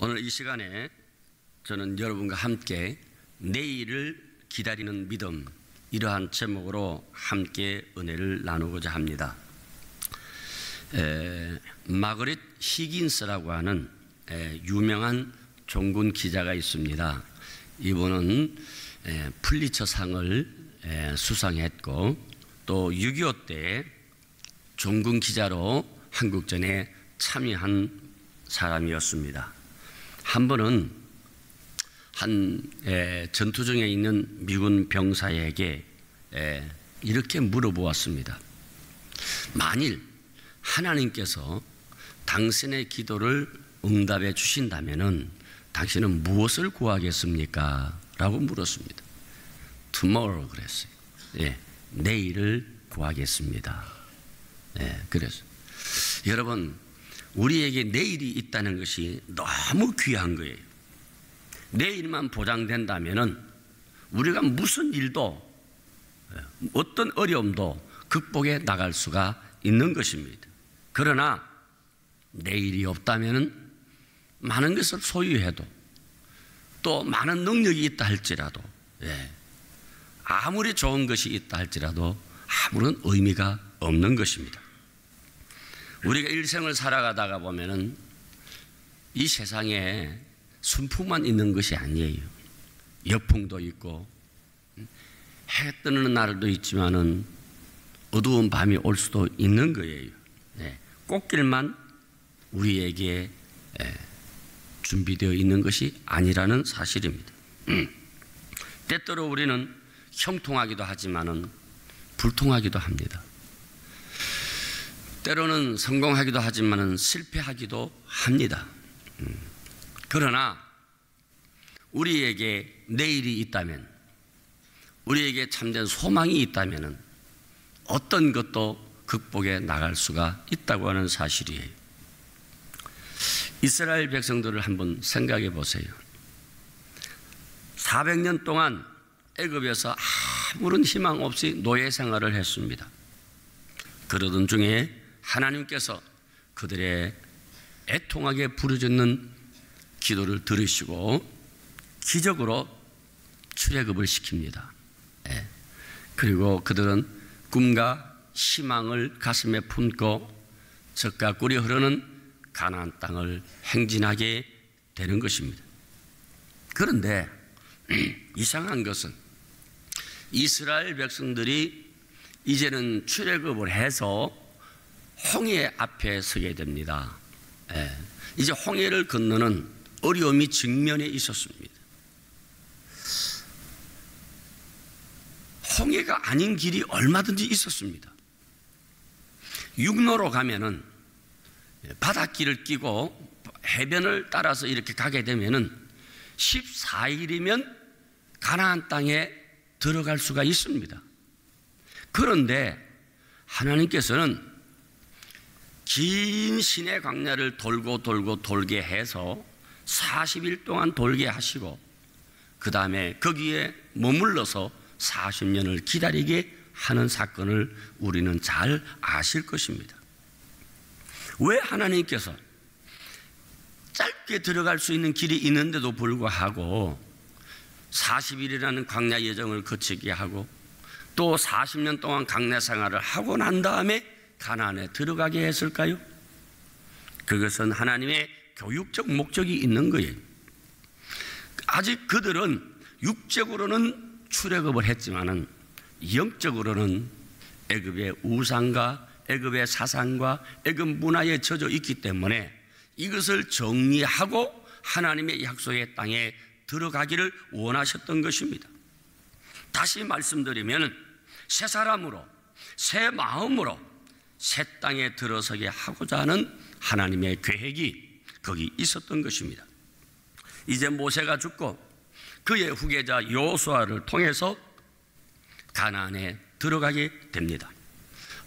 오늘 이 시간에 저는 여러분과 함께 내일을 기다리는 믿음, 이러한 제목으로 함께 은혜를 나누고자 합니다. 마거릿 히긴스라고 하는 유명한 종군 기자가 있습니다. 이분은 풀리처상을 수상했고 또 6.25 때 종군 기자로 한국전에 참여한 사람이었습니다. 한 번은 한 전투 중에 있는 미군 병사에게 이렇게 물어보았습니다. 만일 하나님께서 당신의 기도를 응답해 주신다면 당신은 무엇을 구하겠습니까? 라고 물었습니다. Tomorrow 그랬어요. 내일을 구하겠습니다. 그래서 여러분, 우리에게 내일이 있다는 것이 너무 귀한 거예요. 내일만 보장된다면 우리가 무슨 일도 어떤 어려움도 극복해 나갈 수가 있는 것입니다. 그러나 내일이 없다면 많은 것을 소유해도 또 많은 능력이 있다 할지라도 아무리 좋은 것이 있다 할지라도 아무런 의미가 없는 것입니다. 우리가 일생을 살아가다가 보면은 이 세상에 순풍만 있는 것이 아니에요. 역풍도 있고 해 뜨는 날도 있지만은 어두운 밤이 올 수도 있는 거예요. 꽃길만 우리에게 준비되어 있는 것이 아니라는 사실입니다. 때때로 우리는 형통하기도 하지만은 불통하기도 합니다. 때로는 성공하기도 하지만 실패하기도 합니다. 그러나 우리에게 내일이 있다면, 우리에게 참된 소망이 있다면 어떤 것도 극복해 나갈 수가 있다고 하는 사실이에요. 이스라엘 백성들을 한번 생각해 보세요. 400년 동안 애굽에서 아무런 희망 없이 노예 생활을 했습니다. 그러던 중에 하나님께서 그들의 애통하게 부르짖는 기도를 들으시고 기적으로 출애굽을 시킵니다. 그리고 그들은 꿈과 희망을 가슴에 품고 젖과 꿀이 흐르는 가나안 땅을 행진하게 되는 것입니다. 그런데 이상한 것은 이스라엘 백성들이 이제는 출애굽을 해서 홍해 앞에 서게 됩니다. 이제 홍해를 건너는 어려움이 직면해 있었습니다. 홍해가 아닌 길이 얼마든지 있었습니다. 육로로 가면은 바닷길을 끼고 해변을 따라서 이렇게 가게 되면은 14일이면 가나안 땅에 들어갈 수가 있습니다. 그런데 하나님께서는 긴 시내 광야를 돌게 해서 40일 동안 돌게 하시고 그 다음에 거기에 머물러서 40년을 기다리게 하는 사건을 우리는 잘 아실 것입니다. 왜 하나님께서 짧게 들어갈 수 있는 길이 있는데도 불구하고 40일이라는 광야 여정을 거치게 하고 또 40년 동안 광야 생활을 하고 난 다음에 가나안에 들어가게 했을까요? 그것은 하나님의 교육적 목적이 있는 거예요. 아직 그들은 육적으로는 출애굽을 했지만은 영적으로는 애굽의 우상과 애굽의 사상과 애굽 문화에 젖어 있기 때문에 이것을 정리하고 하나님의 약속의 땅에 들어가기를 원하셨던 것입니다. 다시 말씀드리면 새 사람으로 새 마음으로 새 땅에 들어서게 하고자 하는 하나님의 계획이 거기 있었던 것입니다. 이제 모세가 죽고 그의 후계자 여호수아를 통해서 가나안에 들어가게 됩니다.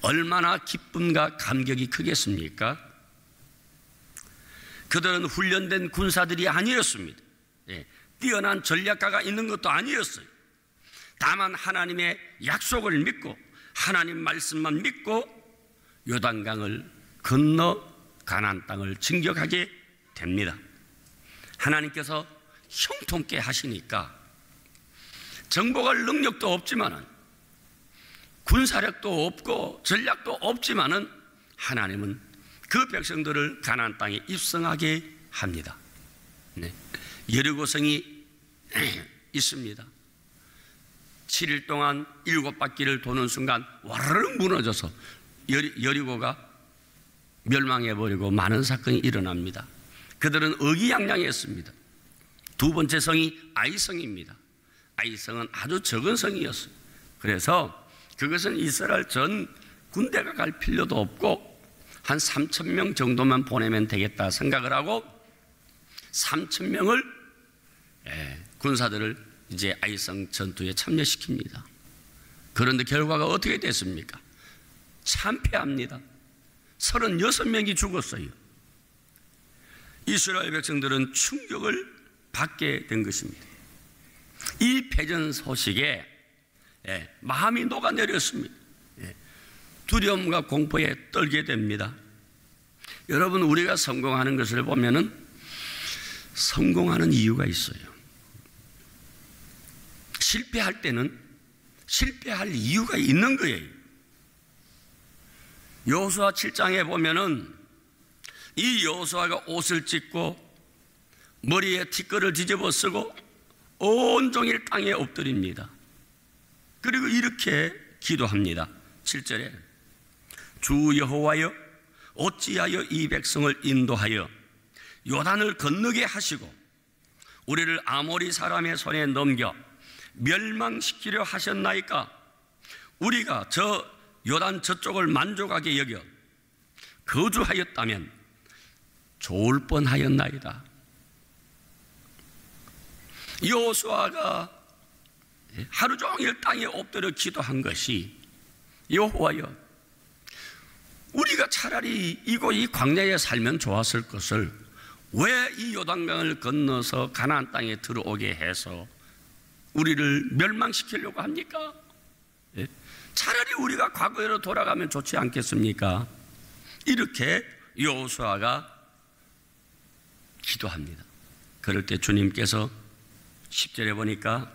얼마나 기쁨과 감격이 크겠습니까? 그들은 훈련된 군사들이 아니었습니다. 뛰어난 전략가가 있는 것도 아니었어요. 다만 하나님의 약속을 믿고 하나님 말씀만 믿고 요단강을 건너 가나안 땅을 진격하게 됩니다. 하나님께서 형통케 하시니까 정복할 능력도 없지만은 군사력도 없고 전략도 없지만은 하나님은 그 백성들을 가나안 땅에 입성하게 합니다. 네. 여리고성이 있습니다. 7일 동안 7바퀴를 도는 순간 와르르 무너져서 여리고가 멸망해버리고 많은 사건이 일어납니다. 그들은 의기양양했습니다. 두 번째 성이 아이성입니다. 아이성은 아주 적은 성이었어요. 그래서 그것은 이스라엘 전 군대가 갈 필요도 없고 한 3,000명 정도만 보내면 되겠다 생각을 하고 3,000명을 군사들을 이제 아이성 전투에 참여시킵니다. 그런데 결과가 어떻게 됐습니까? 참패합니다. 36명이 죽었어요. 이스라엘 백성들은 충격을 받게 된 것입니다. 이 패전 소식에 마음이 녹아내렸습니다. 두려움과 공포에 떨게 됩니다. 여러분, 우리가 성공하는 것을 보면은 성공하는 이유가 있어요. 실패할 때는 실패할 이유가 있는 거예요. 여호수아 7장에 보면은 이 여호수아가 옷을 찢고 머리에 티끌을 뒤집어 쓰고 온종일 땅에 엎드립니다. 그리고 이렇게 기도합니다. 7절에 주 여호와여, 어찌하여 이 백성을 인도하여 요단을 건너게 하시고 우리를 아모리 사람의 손에 넘겨 멸망시키려 하셨나이까? 우리가 저 요단 저쪽을 만족하게 여겨 거주하였다면 좋을 뻔하였나이다. 여호수아가 하루 종일 땅에 엎드려 기도한 것이 여호와여, 우리가 차라리 이 광야에 살면 좋았을 것을 왜 이 요단강을 건너서 가나안 땅에 들어오게 해서 우리를 멸망시키려고 합니까? 차라리 우리가 과거로 돌아가면 좋지 않겠습니까? 이렇게 여호수아가 기도합니다. 그럴 때 주님께서 10절에 보니까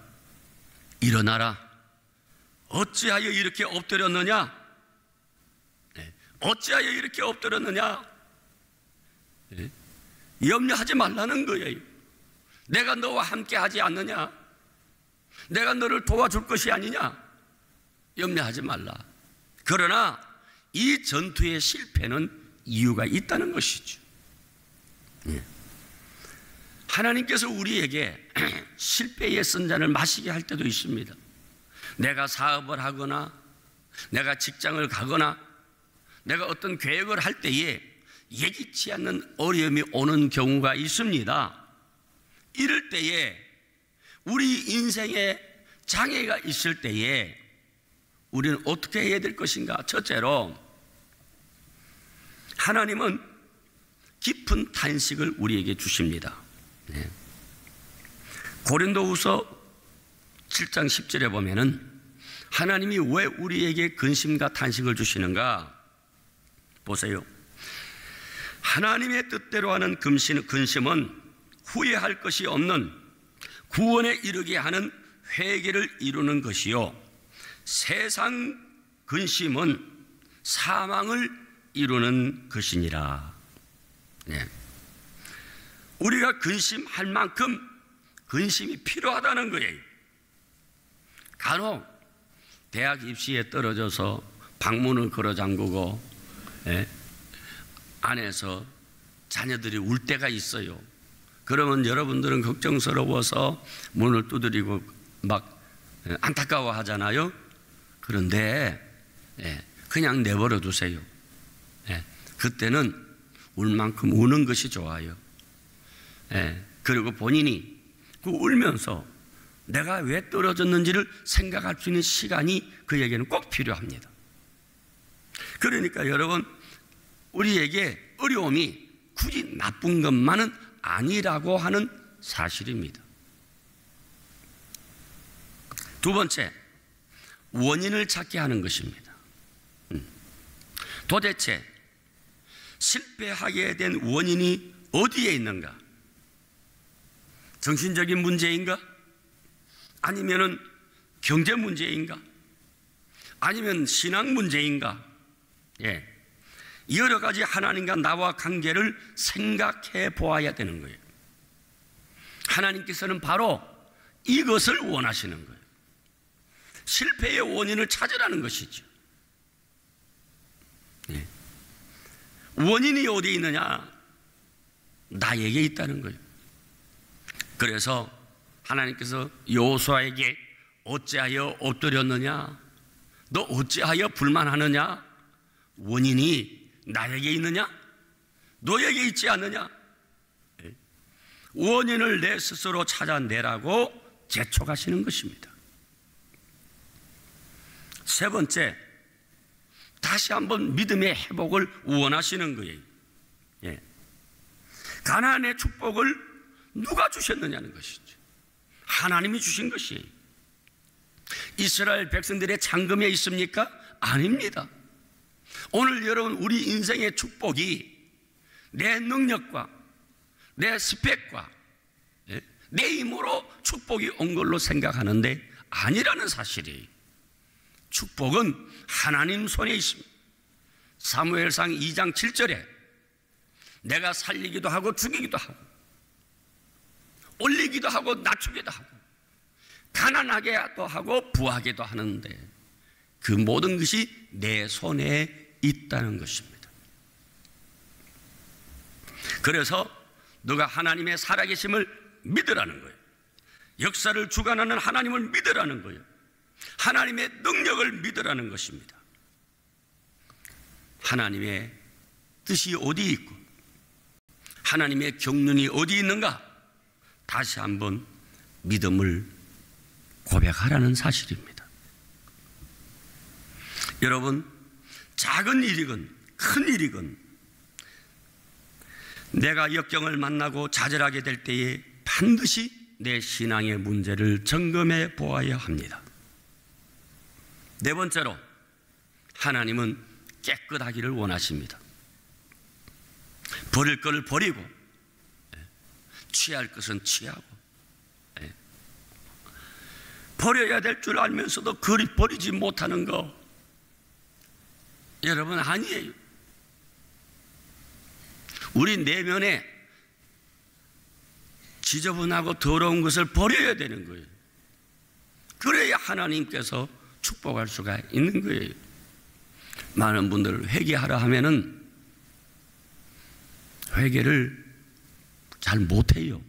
일어나라, 어찌하여 이렇게 엎드렸느냐? 어찌하여 이렇게 엎드렸느냐? 염려하지 말라는 거예요. 내가 너와 함께 하지 않느냐? 내가 너를 도와줄 것이 아니냐? 염려하지 말라. 그러나 이 전투의 실패는 이유가 있다는 것이죠. 하나님께서 우리에게 실패의 쓴잔을 마시게 할 때도 있습니다. 내가 사업을 하거나 내가 직장을 가거나 내가 어떤 계획을 할 때에 예기치 않는 어려움이 오는 경우가 있습니다. 이럴 때에 우리 인생에 장애가 있을 때에 우리는 어떻게 해야 될 것인가? 첫째로 하나님은 깊은 탄식을 우리에게 주십니다. 고린도후서 7장 10절에 보면은 하나님이 왜 우리에게 근심과 탄식을 주시는가? 보세요. 하나님의 뜻대로 하는 근심은 후회할 것이 없는 구원에 이르게 하는 회개를 이루는 것이요, 세상 근심은 사망을 이루는 것이니라. 우리가 근심할 만큼 근심이 필요하다는 거예요. 간혹 대학 입시에 떨어져서 방문을 걸어 잠그고 안에서 자녀들이 울 때가 있어요. 그러면 여러분들은 걱정스러워서 문을 두드리고 막 안타까워 하잖아요. 그런데 그냥 내버려 두세요. 그때는 울 만큼 우는 것이 좋아요. 그리고 본인이 그 울면서 내가 왜 떨어졌는지를 생각할 수 있는 시간이 그에게는 꼭 필요합니다. 그러니까 여러분, 우리에게 어려움이 굳이 나쁜 것만은 아니라고 하는 사실입니다. 두 번째, 원인을 찾게 하는 것입니다. 도대체 실패하게 된 원인이 어디에 있는가? 정신적인 문제인가? 아니면은 경제 문제인가? 아니면 신앙 문제인가? 예. 여러 가지 하나님과 나와 관계를 생각해 보아야 되는 거예요. 하나님께서는 바로 이것을 원하시는 거예요. 실패의 원인을 찾으라는 것이죠. 예. 원인이 어디 있느냐? 나에게 있다는 거예요. 그래서 하나님께서 여호수아에게 어찌하여 엎드렸느냐? 너 어찌하여 불만하느냐? 원인이 나에게 있느냐? 너에게 있지 않느냐? 원인을 내 스스로 찾아내라고 재촉하시는 것입니다. 세 번째, 다시 한번 믿음의 회복을 원하시는 거예요. 예. 가나안의 축복을 누가 주셨느냐는 것이죠. 하나님이 주신 것이에요. 이스라엘 백성들의 장금에 있습니까? 아닙니다. 오늘 여러분, 우리 인생의 축복이 내 능력과 내 스펙과 내 힘으로 축복이 온 걸로 생각하는데 아니라는 사실이에요. 축복은 하나님 손에 있습니다. 사무엘상 2장 7절에 내가 살리기도 하고 죽이기도 하고 올리기도 하고 낮추기도 하고 가난하게도 하고 부하게도 하는데 그 모든 것이 내 손에 있다는 것입니다. 그래서 너가 하나님의 살아계심을 믿으라는 거예요. 역사를 주관하는 하나님을 믿으라는 거예요. 하나님의 능력을 믿으라는 것입니다. 하나님의 뜻이 어디 있고 하나님의 경륜이 어디 있는가? 다시 한번 믿음을 고백하라는 사실입니다. 여러분, 작은 일이건 큰 일이건 내가 역경을 만나고 좌절하게 될 때에 반드시 내 신앙의 문제를 점검해 보아야 합니다. 네 번째로, 하나님은 깨끗하기를 원하십니다. 버릴 것을 버리고 취할 것은 취하고 버려야 될 줄 알면서도 버리지 못하는 거 여러분 아니에요. 우리 내면에 지저분하고 더러운 것을 버려야 되는 거예요. 그래야 하나님께서 축복할 수가 있는 거예요. 많은 분들 회개하라 하면은 회개를 잘 못해요.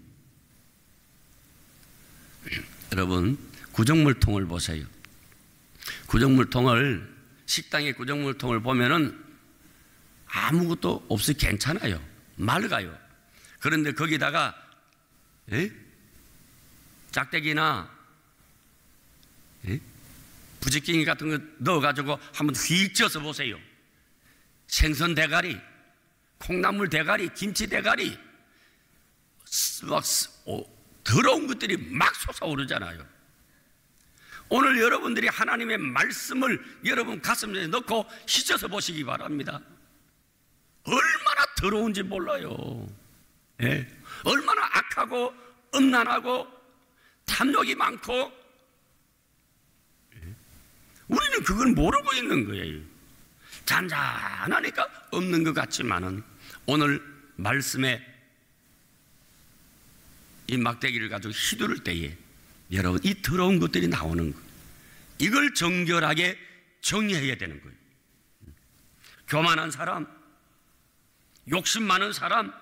여러분, 구정물통을 보세요. 구정물통을, 식당의 구정물통을 보면은 아무것도 없이 괜찮아요. 맑아요. 그런데 거기다가 짝대기나 부지깽이 같은 거 넣어가지고 한번 휙 쪄서 보세요. 생선 대가리, 콩나물 대가리, 김치 대가리, 막 더러운 것들이 막 솟아오르잖아요. 오늘 여러분들이 하나님의 말씀을 여러분 가슴에 넣고 씻어서 보시기 바랍니다. 얼마나 더러운지 몰라요. 얼마나 악하고 음란하고 탐욕이 많고 우리는 그걸 모르고 있는 거예요. 잔잔하니까 없는 것 같지만은 오늘 말씀에 이 막대기를 가지고 휘두를 때에 여러분 이 더러운 것들이 나오는 거예요. 이걸 정결하게 정리해야 되는 거예요. 교만한 사람, 욕심 많은 사람,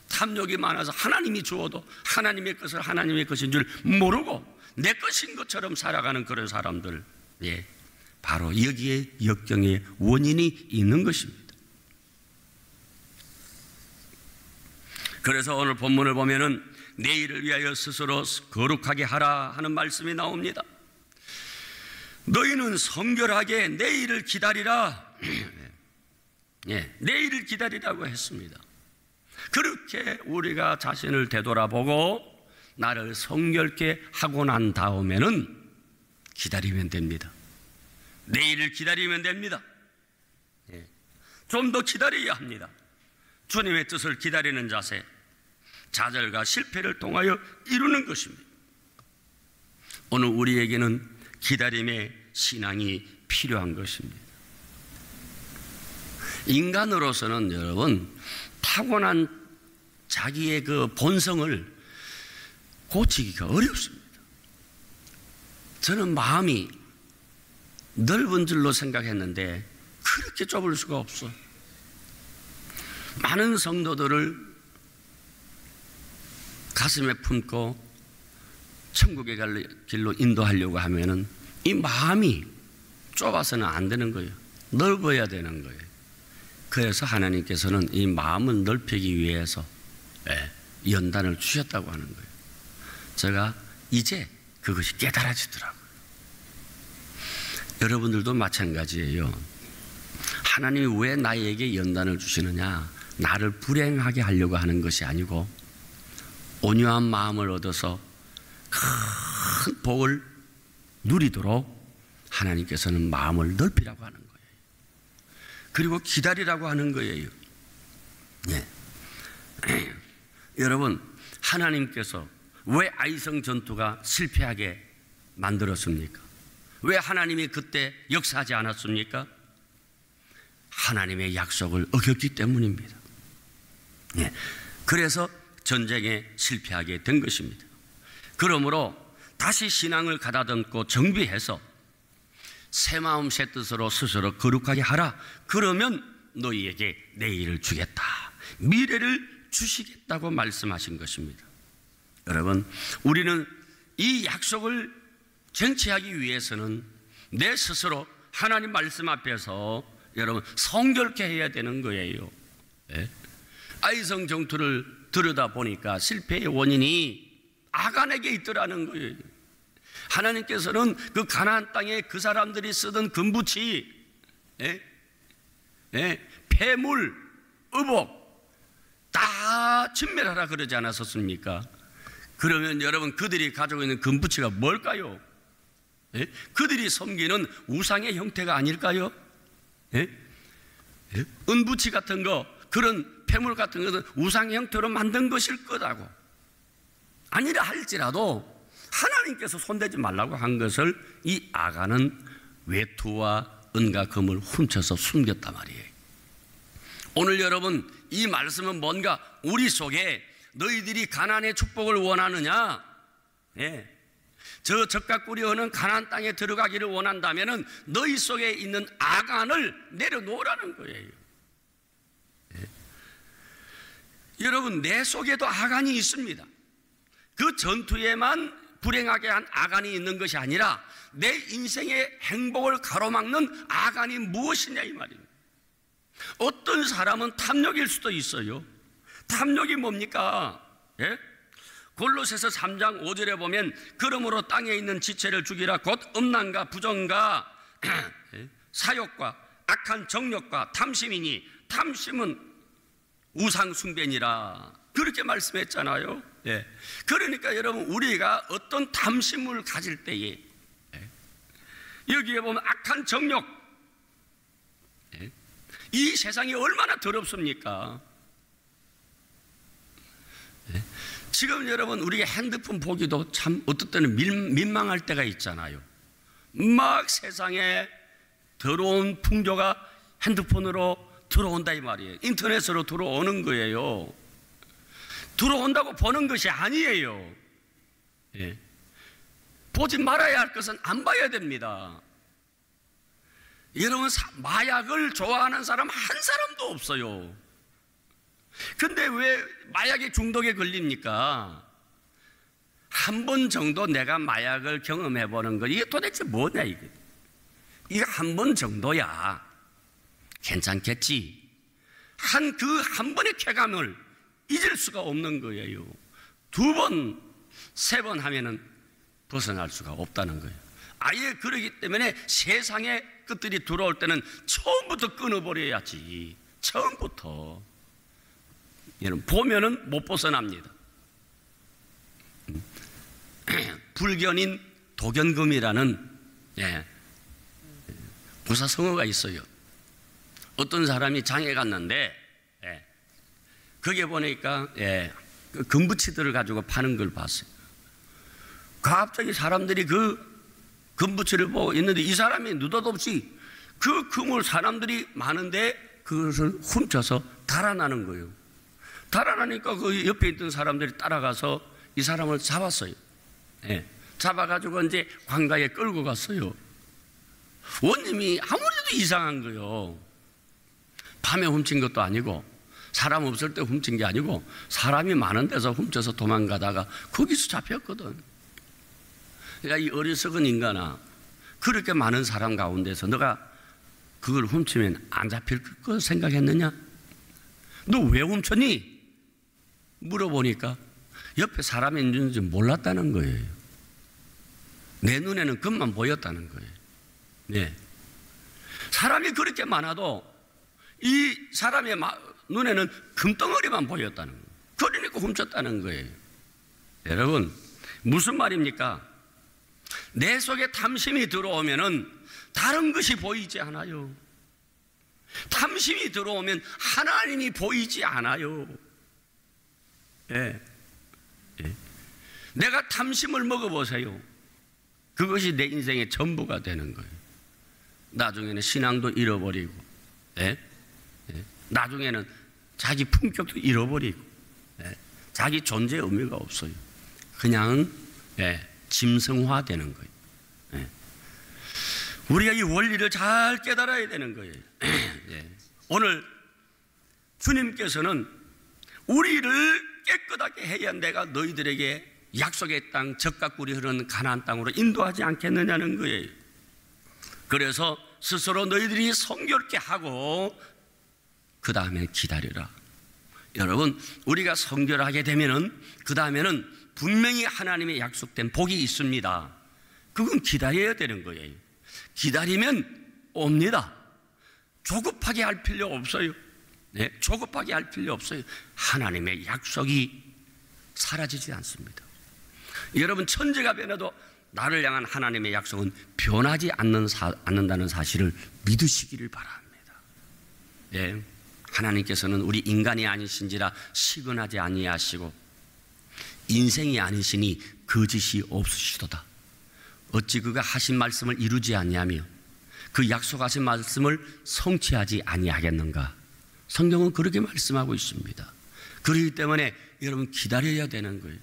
탐욕이 많아서 하나님이 주어도 하나님의 것을 하나님의 것인 줄 모르고 내 것인 것처럼 살아가는 그런 사람들, 바로 여기에 역경의 원인이 있는 것입니다. 그래서 오늘 본문을 보면은 내일을 위하여 스스로 거룩하게 하라 하는 말씀이 나옵니다. 너희는 성결하게 내일을 기다리라. 내일을 기다리라고 했습니다. 그렇게 우리가 자신을 되돌아보고 나를 성결케 하고 난 다음에는 기다리면 됩니다. 내일을 기다리면 됩니다. 좀 더 기다려야 합니다. 주님의 뜻을 기다리는 자세, 좌절과 실패를 통하여 이루는 것입니다. 오늘 우리에게는 기다림의 신앙이 필요한 것입니다. 인간으로서는 여러분 타고난 자기의 그 본성을 고치기가 어렵습니다. 저는 마음이 넓은 줄로 생각했는데 그렇게 좁을 수가 없어. 많은 성도들을 가슴에 품고 천국에 갈 길로 인도하려고 하면은 이 마음이 좁아서는 안 되는 거예요. 넓어야 되는 거예요. 그래서 하나님께서는 이 마음을 넓히기 위해서 연단을 주셨다고 하는 거예요. 제가 이제 그것이 깨달아지더라고요. 여러분들도 마찬가지예요. 하나님이 왜 나에게 연단을 주시느냐? 나를 불행하게 하려고 하는 것이 아니고 온유한 마음을 얻어서 큰 복을 누리도록 하나님께서는 마음을 넓히라고 하는 거예요. 그리고 기다리라고 하는 거예요. 네. 여러분, 하나님께서 왜 아이성 전투가 실패하게 만들었습니까? 왜 하나님이 그때 역사하지 않았습니까? 하나님의 약속을 어겼기 때문입니다. 네. 그래서 전쟁에 실패하게 된 것입니다. 그러므로 다시 신앙을 가다듬고 정비해서 새 마음 새 뜻으로 스스로 거룩하게 하라. 그러면 너희에게 내일을 주겠다, 미래를 주시겠다고 말씀하신 것입니다. 여러분, 우리는 이 약속을 쟁취하기 위해서는 내 스스로 하나님 말씀 앞에서 여러분 성결케 해야 되는 거예요. 네? 아이성 정투를 들여다보니까 실패의 원인이 아간에게 있더라는 거예요. 하나님께서는 그 가나안 땅에 그 사람들이 쓰던 금붙이, 폐물, 의복 다 진멸하라 그러지 않았었습니까? 그러면 여러분 그들이 가지고 있는 금붙이가 뭘까요? 그들이 섬기는 우상의 형태가 아닐까요? 은붙이 같은 거, 그런 폐물 같은 것은 우상 형태로 만든 것일 거라고. 아니라 할지라도 하나님께서 손대지 말라고 한 것을 이 아간은 외투와 은과 금을 훔쳐서 숨겼단 말이에요. 오늘 여러분, 이 말씀은 뭔가 우리 속에 너희들이 가나안의 축복을 원하느냐? 저 적각꿀이 흐르는 가나안 땅에 들어가기를 원한다면은 너희 속에 있는 아간을 내려놓으라는 거예요. 여러분, 내 속에도 아간이 있습니다. 그 전투에만 불행하게 한 아간이 있는 것이 아니라 내 인생의 행복을 가로막는 아간이 무엇이냐 이 말입니다. 어떤 사람은 탐욕일 수도 있어요. 탐욕이 뭡니까? 골로새서 3장 5절에 보면 그러므로 땅에 있는 지체를 죽이라. 곧 음란과 부정과 사욕과 악한 정욕과 탐심이니 탐심은 우상 숭배니라. 그렇게 말씀했잖아요. 그러니까 여러분, 우리가 어떤 탐심을 가질 때에 여기에 보면 악한 정욕, 이 세상이 얼마나 더럽습니까? 지금 여러분, 우리가 핸드폰 보기도 참 어떨 때는 민망할 때가 있잖아요. 막 세상에 더러운 풍조가 핸드폰으로 들어온다 이 말이에요. 인터넷으로 들어오는 거예요. 들어온다고 보는 것이 아니에요. 보지 말아야 할 것은 안 봐야 됩니다. 여러분, 마약을 좋아하는 사람 한 사람도 없어요. 근데 왜 마약의 중독에 걸립니까? 한 번 정도 내가 마약을 경험해 보는 거, 이게 도대체 뭐냐 이게. 이거 한 번 정도야 괜찮겠지. 한 번의 쾌감을 잊을 수가 없는 거예요. 2번, 3번 하면은 벗어날 수가 없다는 거예요. 아예 그러기 때문에 세상의 것들이 들어올 때는 처음부터 끊어버려야지. 처음부터. 여러분, 보면은 못 벗어납니다. 불견인 도견금이라는 부사성어가 있어요. 어떤 사람이 장에 갔는데 거기에 보니까 금붙이들을 가지고 파는 걸 봤어요. 갑자기 사람들이 그 금붙이를 보고 있는데 이 사람이 느닷없이 그 금을 사람들이 많은데 그것을 훔쳐서 달아나는 거예요. 달아나니까 그 옆에 있던 사람들이 따라가서 이 사람을 잡았어요. 예. 잡아가지고 이제 관가에 끌고 갔어요. 원님이 아무래도 이상한 거예요. 밤에 훔친 것도 아니고 사람 없을 때 훔친 게 아니고 사람이 많은 데서 훔쳐서 도망가다가 거기서 잡혔거든. 그러니까 이 어리석은 인간아, 그렇게 많은 사람 가운데서 너가 그걸 훔치면 안 잡힐 거 생각했느냐? 너 왜 훔쳤니? 물어보니까 옆에 사람이 있는지 몰랐다는 거예요. 내 눈에는 금만 보였다는 거예요. 네. 사람이 그렇게 많아도 이 사람의 눈에는 금덩어리만 보였다는 거예요. 그러니까 훔쳤다는 거예요. 여러분, 무슨 말입니까? 내 속에 탐심이 들어오면은 다른 것이 보이지 않아요. 탐심이 들어오면 하나님이 보이지 않아요. 예. 예. 내가 탐심을 먹어보세요. 그것이 내 인생의 전부가 되는 거예요. 나중에는 신앙도 잃어버리고, 예? 예. 나중에는 자기 품격도 잃어버리고, 예. 자기 존재의 의미가 없어요. 그냥 예. 짐승화되는 거예요. 예. 우리가 이 원리를 잘 깨달아야 되는 거예요. 예. 오늘 주님께서는 우리를 깨끗하게 해야 내가 너희들에게 약속의 땅, 젖과 꿀이 흐르는 가나안 땅으로 인도하지 않겠느냐는 거예요. 그래서 스스로 너희들이 성결케 하고 그 다음에 기다리라. 여러분, 우리가 성결하게 되면은 그 다음에는 분명히 하나님의 약속된 복이 있습니다. 그건 기다려야 되는 거예요. 기다리면 옵니다. 조급하게 할 필요 없어요. 네, 조급하게 할 필요 없어요. 하나님의 약속이 사라지지 않습니다. 여러분, 천지가 변해도 나를 향한 하나님의 약속은 변하지 않는다는 사실을 믿으시기를 바랍니다. 예, 하나님께서는 우리 인간이 아니신지라 시근하지 아니하시고 인생이 아니시니 거짓이 없으시도다. 어찌 그가 하신 말씀을 이루지 아니하며 그 약속하신 말씀을 성취하지 아니하겠는가? 성경은 그렇게 말씀하고 있습니다. 그렇기 때문에 여러분 기다려야 되는 거예요.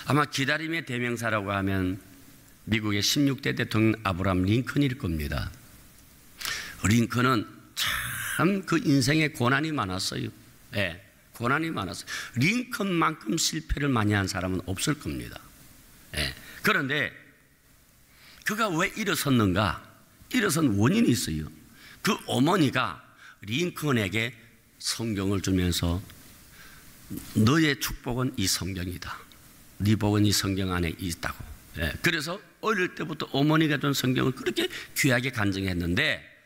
아마 기다림의 대명사라고 하면 미국의 16대 대통령 아브라함 링컨일 겁니다. 링컨은 참 그 인생에 고난이 많았어요. 네, 고난이 많았어요. 링컨만큼 실패를 많이 한 사람은 없을 겁니다. 네, 그런데 그가 왜 일어섰는가? 일어선 원인이 있어요. 그 어머니가 링컨에게 성경을 주면서 너의 축복은 이 성경이다. 네 복은 이 성경 안에 있다고. 예, 그래서 어릴 때부터 어머니가 준 성경을 그렇게 귀하게 간증했는데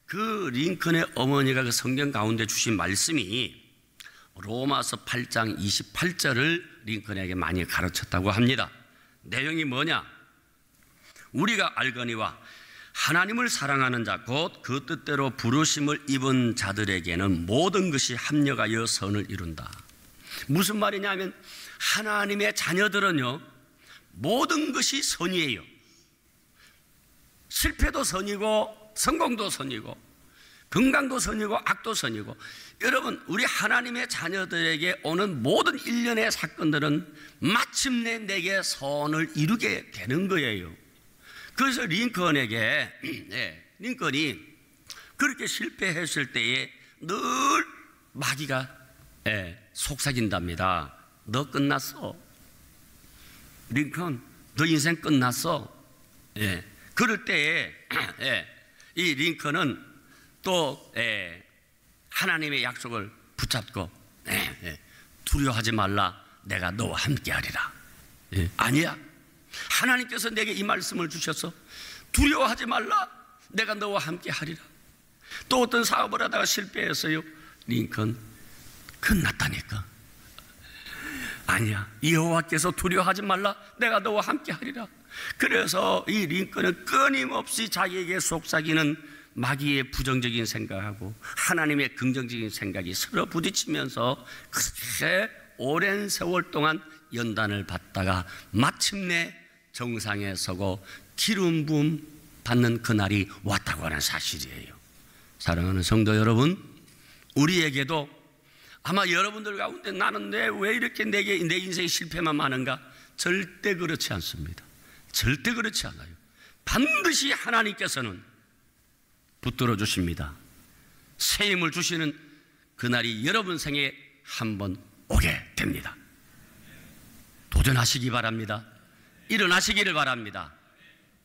그 링컨의 어머니가 그 성경 가운데 주신 말씀이 로마서 8장 28절을 링컨에게 많이 가르쳤다고 합니다. 내용이 뭐냐? 우리가 알거니와 하나님을 사랑하는 자 곧 그 뜻대로 부르심을 입은 자들에게는 모든 것이 합력하여 선을 이룬다. 무슨 말이냐면 하나님의 자녀들은요 모든 것이 선이에요. 실패도 선이고 성공도 선이고 건강도 선이고 악도 선이고. 여러분, 우리 하나님의 자녀들에게 오는 모든 일련의 사건들은 마침내 내게 선을 이루게 되는 거예요. 그래서 링컨에게 링컨이 그렇게 실패했을 때에 늘 마귀가 속삭인답니다. 너 끝났어. 링컨, 너 인생 끝났어. 그럴 때에 이 링컨은 또 하나님의 약속을 붙잡고 두려워하지 말라. 내가 너와 함께하리라. 아니야. 하나님께서 내게 이 말씀을 주셔서 두려워하지 말라. 내가 너와 함께하리라. 또 어떤 사업을 하다가 실패했어요. 링컨, 끝났다니까. 아니야. 여호와께서 두려워하지 말라. 내가 너와 함께하리라. 그래서 이 링컨은 끊임없이 자기에게 속삭이는 마귀의 부정적인 생각하고 하나님의 긍정적인 생각이 서로 부딪히면서 그렇게 오랜 세월 동안 연단을 받다가 마침내 정상에 서고 기름 부음 받는 그날이 왔다고 하는 사실이에요. 사랑하는 성도 여러분, 우리에게도 아마 여러분들 가운데 나는 왜 이렇게 내 인생에 실패만 많은가? 절대 그렇지 않습니다. 절대 그렇지 않아요. 반드시 하나님께서는 붙들어 주십니다. 새 힘을 주시는 그날이 여러분 생에 한번 오게 됩니다. 도전하시기 바랍니다. 일어나시기를 바랍니다.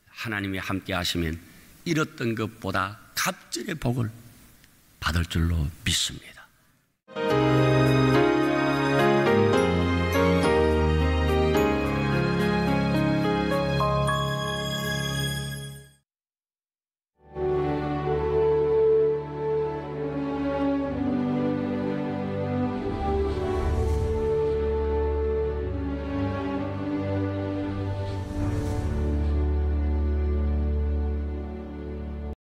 하나님이 함께 하시면 잃었던 것보다 갑절의 복을 받을 줄로 믿습니다.